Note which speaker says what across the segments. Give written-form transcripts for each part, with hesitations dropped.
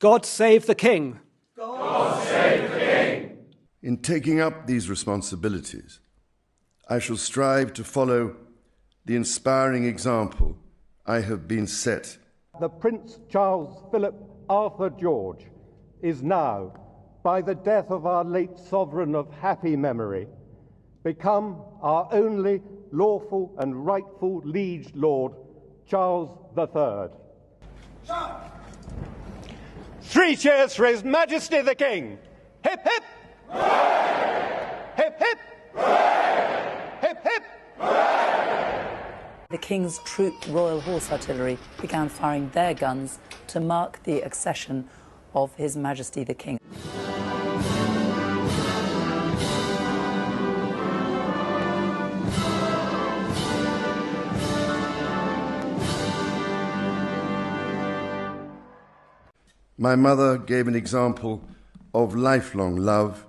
Speaker 1: God save the King.
Speaker 2: God save the King.
Speaker 3: In taking up these responsibilities, I shall strive to follow the inspiring example I have been set.
Speaker 4: The Prince Charles Philip Arthur George is now, by the death of our late sovereign of happy memory, become our only lawful and rightful liege lord, Charles III. Three cheers for His Majesty the King. Hip, hip! Hooray! Hip, hip! Hooray! Hip, hip! Hooray!
Speaker 5: The King's Troop Royal Horse Artillery began firing their guns to mark the accession of His Majesty the King.
Speaker 3: My mother gave an example of lifelong love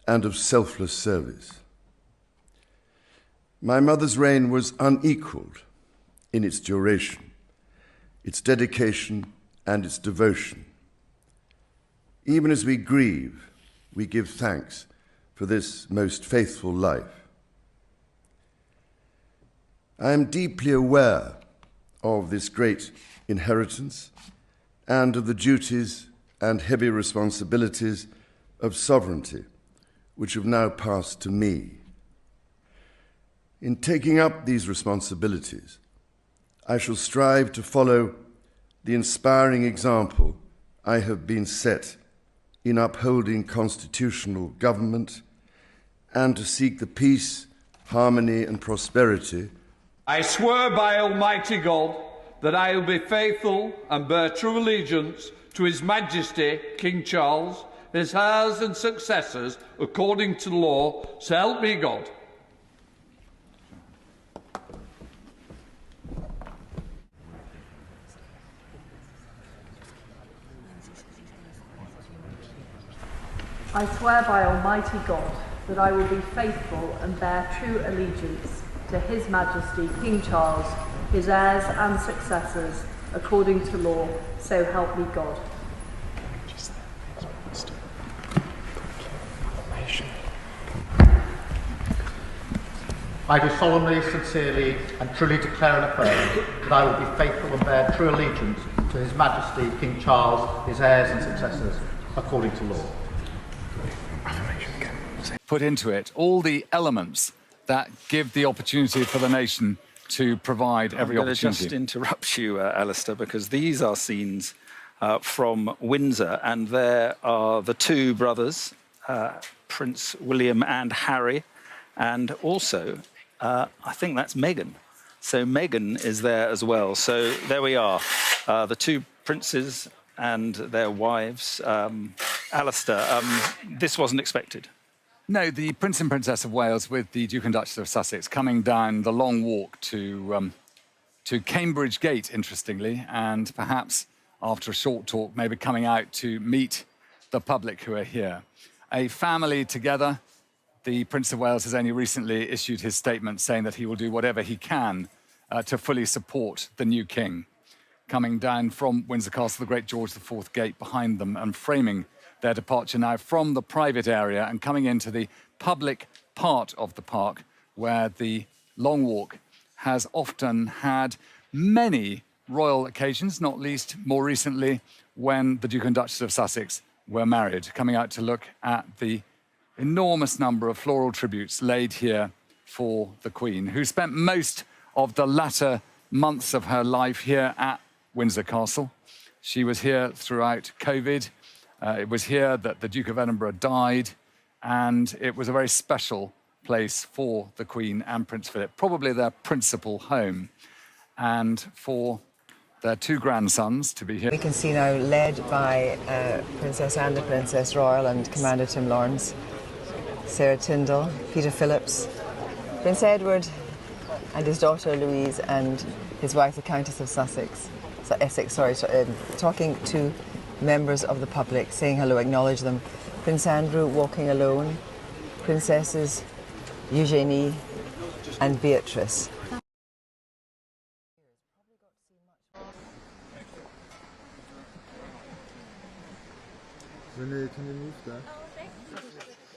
Speaker 3: and of selfless service. My mother's reign was unequalled in its duration, its dedication, and its devotion. Even as we grieve, we give thanks for this most faithful life. I am deeply aware of this great inheritance and of the duties and heavy responsibilities of sovereignty, which have now passed to me. In taking up these responsibilities, I shall strive to follow the inspiring example I have been set in upholding constitutional government and to seek the peace, harmony, and prosperity.
Speaker 6: I swear by Almighty God that I will be faithful and bear true allegiance to His Majesty King Charles, his heirs and successors, according to law, so help me God.
Speaker 7: I swear by Almighty God that I will be faithful and bear true allegiance to His Majesty King Charles, his heirs and successors, according to law, so help me God.
Speaker 8: I do solemnly, sincerely and truly declare and affirm that I will be faithful and bear true allegiance to His Majesty King Charles, his heirs and successors, according to law.
Speaker 9: Put into it all the elements that give the opportunity for the nation to provide every opportunity.
Speaker 10: I'm going to just interrupt you, Alistair, because these are scenes from Windsor, and there are the two brothers, Prince William and Harry, and also, I think that's Meghan. So Meghan is there as well. So there we are, the two princes and their wives. Alistair, this wasn't expected.
Speaker 9: No, the Prince and Princess of Wales with the Duke and Duchess of Sussex coming down the long walk to Cambridge Gate, interestingly, and perhaps after a short talk, maybe coming out to meet the public who are here. A family together. The Prince of Wales has only recently issued his statement saying that he will do whatever he can to fully support the new king. Coming down from Windsor Castle, the great George IV gate behind them, and framing their departure now from the private area and coming into the public part of the park, where the Long Walk has often had many royal occasions, not least more recently when the Duke and Duchess of Sussex were married, coming out to look at the enormous number of floral tributes laid here for the Queen, who spent most of the latter months of her life here at Windsor Castle. She was here throughout COVID. It was here that the Duke of Edinburgh died, and it was a very special place for the Queen and Prince Philip, probably their principal home, and for their two grandsons to be here.
Speaker 11: We can see now, led by Princess Anne, the Princess Royal, and Commander Tim Lawrence, Sarah Tyndall, Peter Phillips, Prince Edward and his daughter Louise, and his wife, the Countess of Essex, talking to members of the public, saying hello, acknowledge them. Prince Andrew walking alone, Princesses Eugenie and Beatrice.
Speaker 1: Renee, can you move that?
Speaker 12: Oh, thanks.